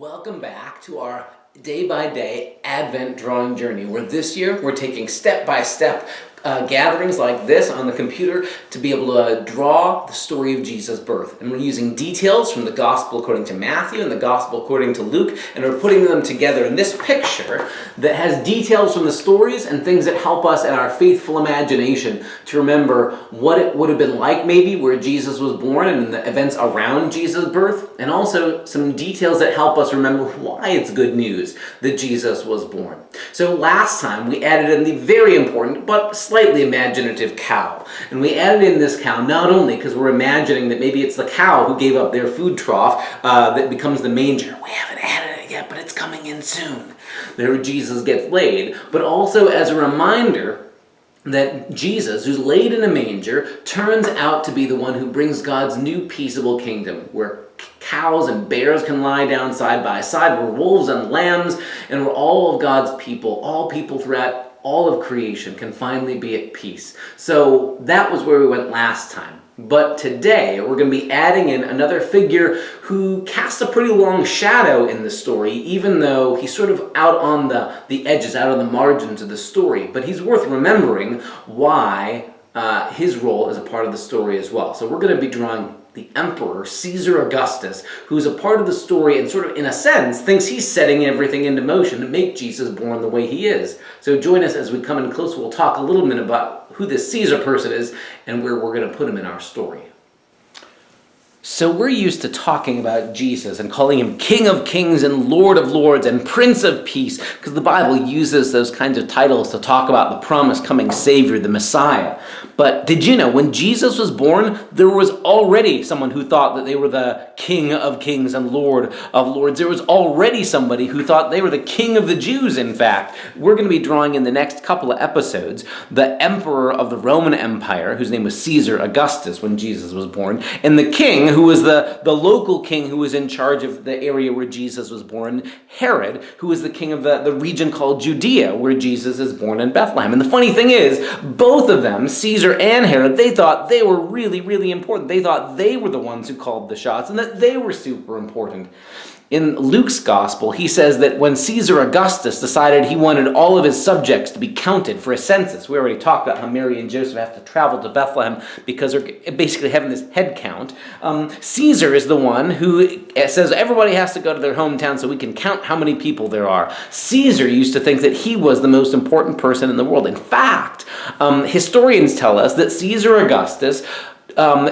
Welcome back to our day-by-day Advent drawing journey, where this year we're taking step-by-step gatherings like this on the computer to be able to draw the story of Jesus' birth. And we're using details from the Gospel according to Matthew and the Gospel according to Luke, and we're putting them together in this picture that has details from the stories and things that help us in our faithful imagination to remember what it would have been like maybe where Jesus was born and the events around Jesus' birth, and also some details that help us remember why it's good news that Jesus was born. So last time we added in the very important but slightly imaginative cow. And we added in this cow not only because we're imagining that maybe it's the cow who gave up their food trough that becomes the manger. We haven't added it yet, but it's coming in soon. There Jesus gets laid, but also as a reminder that Jesus, who's laid in a manger, turns out to be the one who brings God's new peaceable kingdom, where cows and bears can lie down side by side, where wolves and lambs, and where all of God's people, all people throughout all of creation, can finally be at peace. So that was where we went last time. But today we're going to be adding in another figure who casts a pretty long shadow in the story, even though he's sort of out on the edges, out on the margins of the story. But he's worth remembering why his role is a part of the story as well. So we're going to be drawing the Emperor, Caesar Augustus, who's a part of the story and sort of, in a sense, thinks he's setting everything into motion to make Jesus born the way he is. So join us as we come in close. We'll talk a little bit about who this Caesar person is and where we're going to put him in our story. So we're used to talking about Jesus and calling him King of Kings and Lord of Lords and Prince of Peace, because the Bible uses those kinds of titles to talk about the promised coming Savior, the Messiah. But did you know, when Jesus was born, there was already someone who thought that they were the King of Kings and Lord of Lords. There was already somebody who thought they were the King of the Jews, in fact. We're going to be drawing in the next couple of episodes the Emperor of the Roman Empire, whose name was Caesar Augustus when Jesus was born, and the King, who was the local king who was in charge of the area where Jesus was born, Herod, who was the king of the region called Judea, where Jesus is born in Bethlehem. And the funny thing is, both of them, Caesar and Herod, they thought they were really, really important. They thought they were the ones who called the shots and that they were super important. In Luke's gospel, he says that when Caesar Augustus decided he wanted all of his subjects to be counted for a census, we already talked about how Mary and Joseph have to travel to Bethlehem because they're basically having this head count. Caesar is the one who says everybody has to go to their hometown so we can count how many people there are. Caesar used to think that he was the most important person in the world. In fact, historians tell us that Caesar Augustus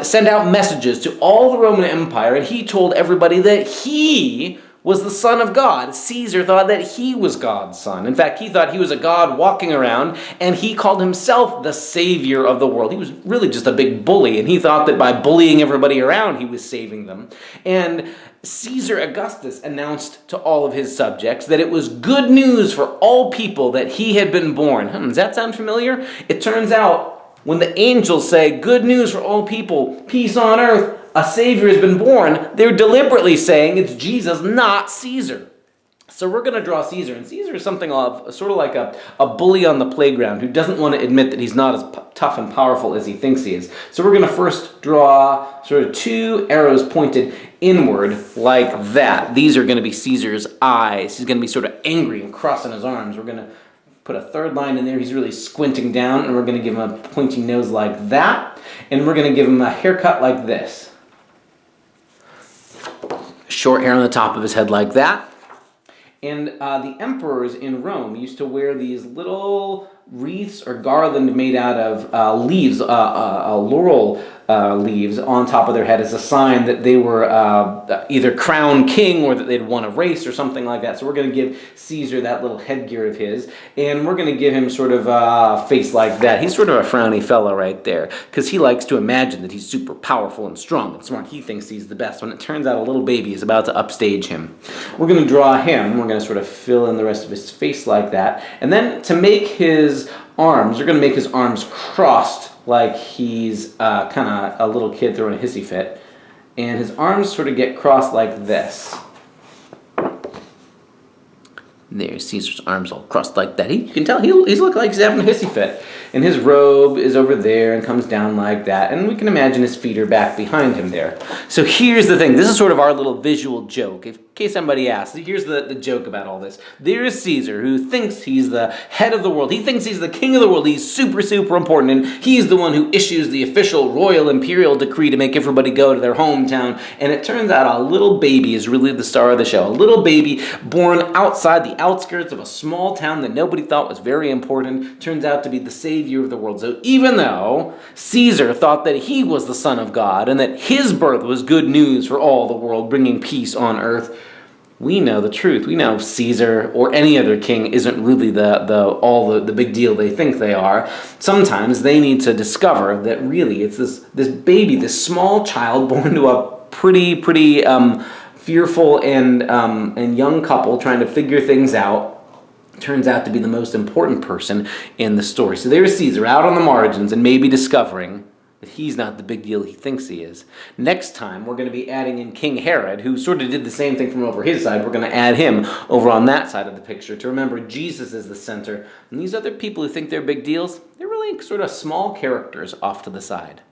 sent out messages to all the Roman Empire, and he told everybody that he was the Son of God. Caesar thought that he was God's son. In fact, he thought he was a God walking around, and he called himself the Savior of the world. He was really just a big bully, and he thought that by bullying everybody around, he was saving them. And Caesar Augustus announced to all of his subjects that it was good news for all people that he had been born. Does that sound familiar? It turns out, when the angels say, good news for all people, peace on earth, a Savior has been born, they're deliberately saying it's Jesus, not Caesar. So we're going to draw Caesar, and Caesar is something of sort of like a bully on the playground who doesn't want to admit that he's not as tough and powerful as he thinks he is. So we're going to first draw sort of two arrows pointed inward like that. These are going to be Caesar's eyes. He's going to be sort of angry and crossing his arms. We're going to put a third line in there. He's really squinting down, and we're going to give him a pointy nose like that, and we're going to give him a haircut like this. Short hair on the top of his head like that. And the emperors in Rome used to wear these little wreaths or garland made out of leaves, laurel leaves on top of their head as a sign that they were either crowned king or that they'd won a race or something like that. So we're going to give Caesar that little headgear of his, and we're going to give him sort of a face like that. He's sort of a frowny fellow right there, because he likes to imagine that he's super powerful and strong and smart. He thinks he's the best, when it turns out a little baby is about to upstage him. We're going to draw him. We're going to sort of fill in the rest of his face like that. And then to make his arms, we're going to make his arms crossed like he's kind of a little kid throwing a hissy fit. And his arms sort of get crossed like this. There's Caesar's arms all crossed like that. You can tell he's looking like he's having a hissy fit. And his robe is over there and comes down like that. And we can imagine his feet are back behind him there. So here's the thing. This is sort of our little visual joke. In case somebody asks, here's the joke about all this. There is Caesar, who thinks he's the head of the world. He thinks he's the king of the world. He's super, super important. And he's the one who issues the official royal imperial decree to make everybody go to their hometown. And it turns out a little baby is really the star of the show. A little baby born outside the outskirts of a small town that nobody thought was very important turns out to be the savior of the world. So even though Caesar thought that he was the son of God and that his birth was good news for all the world, bringing peace on earth, we know the truth. We know Caesar or any other king isn't really the big deal they think they are. Sometimes they need to discover that really it's this baby, this small child born to a pretty fearful and young couple trying to figure things out, turns out to be the most important person in the story. So there's Caesar out on the margins and maybe discovering that he's not the big deal he thinks he is. Next time, we're going to be adding in King Herod, who sort of did the same thing from over his side. We're going to add him over on that side of the picture to remember Jesus is the center. And these other people who think they're big deals, they're really sort of small characters off to the side.